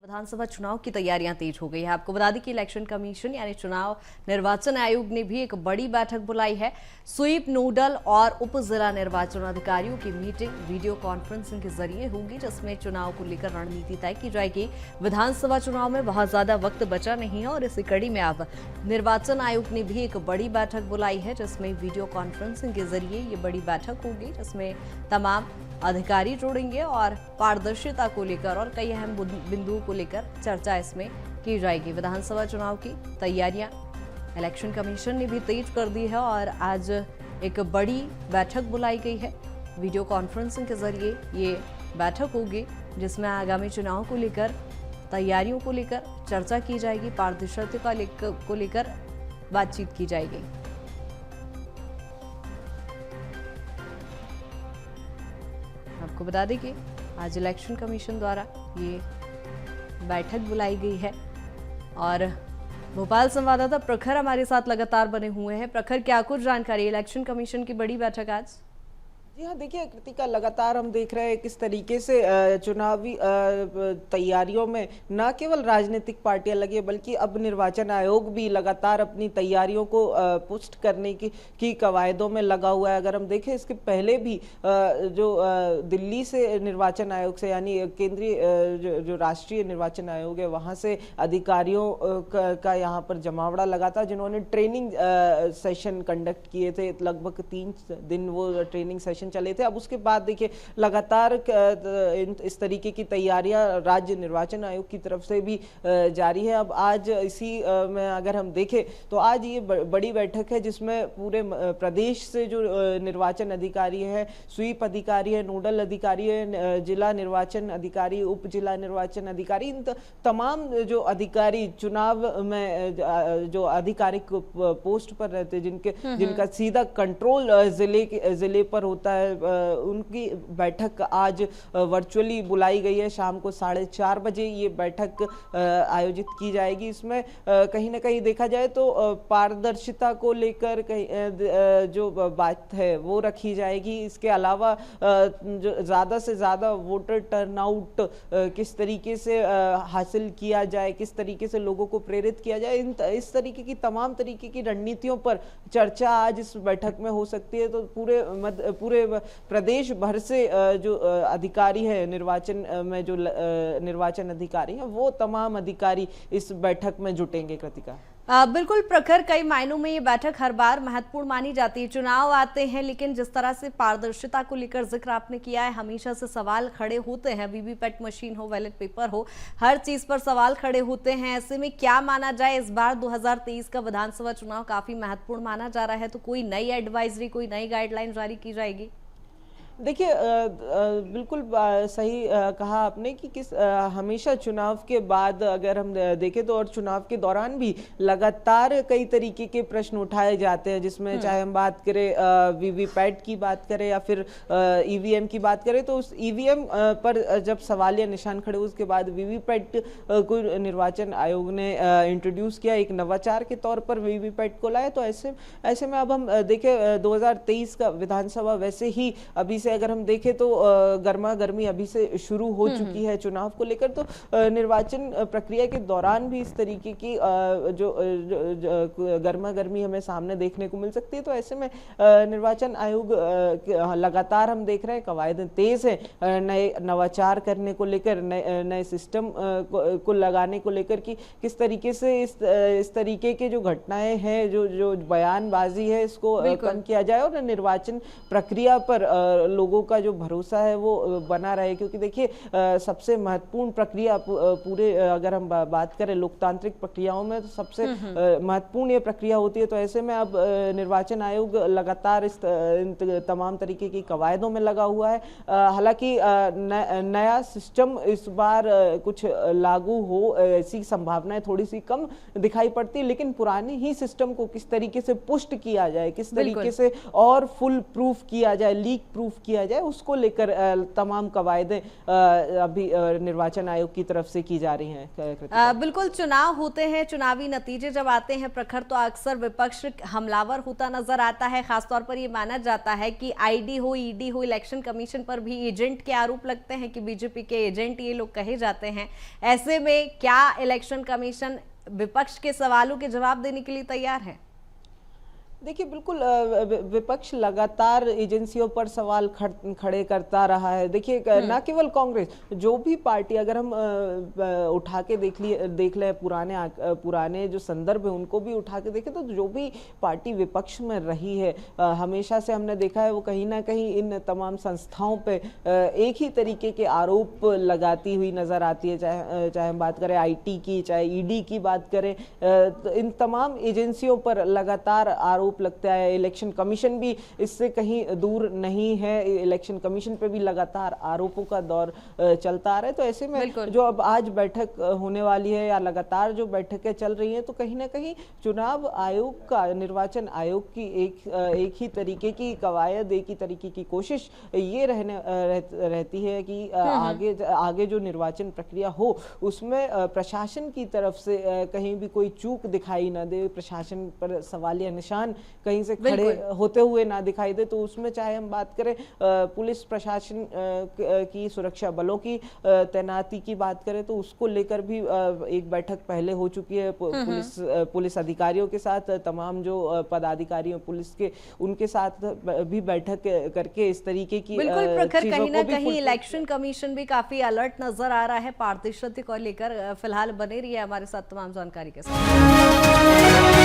विधानसभा चुनाव की तैयारियां तेज हो गई है। आपको बता दें कि इलेक्शन कमीशन यानी चुनाव निर्वाचन आयोग ने भी एक बड़ी बैठक बुलाई है। स्वीप, नोडल और उप जिला निर्वाचन अधिकारियों की मीटिंग वीडियो कॉन्फ्रेंसिंग के जरिए होगी, जिसमें चुनाव को लेकर रणनीति तय की जाएगी। विधानसभा चुनाव में बहुत ज्यादा वक्त बचा नहीं है और इसी कड़ी में अब निर्वाचन आयोग ने भी एक बड़ी बैठक बुलाई है, जिसमें वीडियो कॉन्फ्रेंसिंग के जरिए ये बड़ी बैठक होगी, जिसमें तमाम अधिकारी जुड़ेंगे और पारदर्शिता को लेकर और कई अहम बिंदुओं को लेकर चर्चा इसमें की जाएगी। विधानसभा चुनाव की तैयारियां इलेक्शन कमीशन ने भी तेज कर दी है और आज एक बड़ी बैठक बुलाई गई है। वीडियो कॉन्फ्रेंसिंग के जरिए ये बैठक होगी, जिसमें आगामी चुनाव को लेकर तैयारियों को लेकर चर्चा की जाएगी, पारदर्शिता को लेकर बातचीत की जाएगी। आपको बता दें कि आज इलेक्शन कमीशन द्वारा ये बैठक बुलाई गई है और भोपाल संवाददाता प्रखर हमारे साथ लगातार बने हुए हैं। प्रखर, क्या कुछ जानकारी इलेक्शन कमीशन की बड़ी बैठक आज? जी हाँ, देखिए कृतिका, लगातार हम देख रहे हैं किस तरीके से चुनावी तैयारियों में न केवल राजनीतिक पार्टियां लगी है, बल्कि अब निर्वाचन आयोग भी लगातार अपनी तैयारियों को पुष्ट करने की कवायदों में लगा हुआ है। अगर हम देखें, इसके पहले भी जो दिल्ली से निर्वाचन आयोग से यानी केंद्रीय जो राष्ट्रीय निर्वाचन आयोग है, वहाँ से अधिकारियों का यहाँ पर जमावड़ा लगा था, जिन्होंने ट्रेनिंग सेशन कंडक्ट किए थे। लगभग 3 दिन वो ट्रेनिंग सेशन चले थे। अब उसके बाद देखिए लगातार इस तरीके की तैयारियां राज्य निर्वाचन आयोग की तरफ से भी जारी है। अब आज इसी में अगर हम देखें तो आज ये बड़ी बैठक है, जिसमें पूरे प्रदेश से जो निर्वाचन अधिकारी है, स्वीप अधिकारी है, नोडल अधिकारी है, जिला निर्वाचन अधिकारी, उप जिला निर्वाचन अधिकारी, इन तमाम जो अधिकारी चुनाव में जो आधिकारिक पोस्ट पर रहते हैं, जिनका सीधा कंट्रोल जिले पर होता है, उनकी बैठक आज वर्चुअली बुलाई गई है। शाम को 4:30 बजे ये बैठक आयोजित की जाएगी। इसमें कहीं ना कहीं देखा जाए तो पारदर्शिता को लेकर जो बात है वो रखी जाएगी। इसके अलावा जो ज़्यादा से ज़्यादा वोटर टर्नआउट किस तरीके से हासिल किया जाए, किस तरीके से लोगों को प्रेरित किया जाए, इस तरीके की तमाम तरीके की रणनीतियों पर चर्चा आज इस बैठक में हो सकती है। तो पूरे प्रदेश भर से जो अधिकारी है निर्वाचन में, जो निर्वाचन अधिकारी हैं, वो तमाम अधिकारी इस बैठक में जुटेंगे। कृतिका, बिल्कुल प्रखर, कई मायनों में ये बैठक हर बार महत्वपूर्ण मानी जाती है। चुनाव आते हैं, लेकिन जिस तरह से पारदर्शिता को लेकर जिक्र आपने किया है, हमेशा से सवाल खड़े होते हैं। वीवीपैट मशीन हो, बैलेट पेपर हो, हर चीज पर सवाल खड़े होते हैं। ऐसे में क्या माना जाए, इस बार 2023 का विधानसभा चुनाव काफी महत्वपूर्ण माना जा रहा है, तो कोई नई एडवाइजरी, कोई नई गाइडलाइन जारी की जाएगी? देखिए बिल्कुल सही कहा आपने कि हमेशा चुनाव के बाद अगर हम देखें तो, और चुनाव के दौरान भी लगातार कई तरीके के प्रश्न उठाए जाते हैं, जिसमें चाहे हम बात करें वीवीपैट की बात करें या फिर ईवीएम की बात करें, तो उस ईवीएम पर जब सवालिया निशान खड़े, उसके बाद वीवीपैट को निर्वाचन आयोग ने इंट्रोड्यूस किया, एक नवाचार के तौर पर वीवीपैट को लाया। तो ऐसे में अब हम देखें 2023 का विधानसभा वैसे ही अभी अगर हम देखें तो गर्मा गर्मी अभी से शुरू हो चुकी है चुनाव को लेकर। तो निर्वाचन प्रक्रिया के दौरान भी इस तरीके की जो गर्मा गर्मी हमें सामने देखने को मिल सकती है। तो ऐसे में निर्वाचन आयोग लगातार हम देख रहे हैं कवायदें तेज है, नए नवाचार करने को लेकर, नए सिस्टम को लगाने को लेकर कि किस तरीके से इस तरीके के जो घटनाएं हैं, जो बयानबाजी है, इसको कम किया जाए और निर्वाचन प्रक्रिया पर लोगों का जो भरोसा है वो बना रहे। क्योंकि देखिए सबसे महत्वपूर्ण प्रक्रिया पूरे अगर हम बात करें लोकतांत्रिक प्रक्रियाओं में, तो सबसे महत्वपूर्ण ये प्रक्रिया होती है। तो ऐसे में अब निर्वाचन आयोग लगातार इस तमाम तरीके की कवायदों में लगा हुआ है। हालांकि नया सिस्टम इस बार कुछ लागू हो, ऐसी संभावनाएं थोड़ी सी कम दिखाई पड़ती, लेकिन पुराने ही सिस्टम को किस तरीके से पुष्ट किया जाए, किस तरीके से और फुल प्रूफ किया जाए, लीक प्रूफ किया जाए, उसको लेकर तमाम कवायदें अभी निर्वाचन आयोग की तरफ से की जा रही हैं। बिल्कुल, चुनाव होते हैं, चुनावी नतीजे जब आते हैं प्रखर तो अक्सर विपक्ष हमलावर होता नजर आता है। खासतौर पर ये माना जाता है कि आईडी हो, ईडी हो, इलेक्शन कमीशन पर भी एजेंट के आरोप लगते हैं कि बीजेपी के एजेंट ये लोग कहे जाते हैं। ऐसे में क्या इलेक्शन कमीशन विपक्ष के सवालों के जवाब देने के लिए तैयार है? देखिए, बिल्कुल विपक्ष लगातार एजेंसियों पर सवाल खड़े करता रहा है। देखिए, न केवल कांग्रेस, जो भी पार्टी, अगर हम उठा के देख लें पुराने जो संदर्भ है उनको भी उठा के देखें, तो जो भी पार्टी विपक्ष में रही है हमेशा से हमने देखा है वो कहीं ना कहीं इन तमाम संस्थाओं पे एक ही तरीके के आरोप लगाती हुई नजर आती है। चाहे हम बात करें आईटी की, चाहे ईडी की बात करें, तो इन तमाम एजेंसियों पर लगातार आरोप लगता है। इलेक्शन कमीशन भी इससे कहीं दूर नहीं है, इलेक्शन कमीशन पे भी लगातार आरोपों का दौर चलता आ रहा है। तो ऐसे में जो अब आज बैठक होने वाली है या लगातार जो बैठकें चल रही हैं, तो कहीं ना कहीं चुनाव आयोग का, निर्वाचन आयोग की एक ही तरीके की कवायद, एक ही तरीके की कोशिश ये रहती है कि आगे जो निर्वाचन प्रक्रिया हो उसमें प्रशासन की तरफ से कहीं भी कोई चूक दिखाई ना दे, प्रशासन पर सवालिया निशान कहीं से खड़े होते हुए ना दिखाई दे। तो उसमें चाहे हम बात करें पुलिस प्रशासन की, सुरक्षा बलों की तैनाती की बात करें, तो उसको लेकर भी एक बैठक पहले हो चुकी है पुलिस अधिकारियों के साथ। तमाम जो पदाधिकारियों पुलिस के, उनके साथ भी बैठक करके इस तरीके की बिल्कुल प्रखर, कहीं ना कहीं इलेक्शन कमीशन भी काफी अलर्ट नजर आ रहा है पारदर्शिता को लेकर। फिलहाल बने रहिए हमारे साथ तमाम जानकारी के साथ।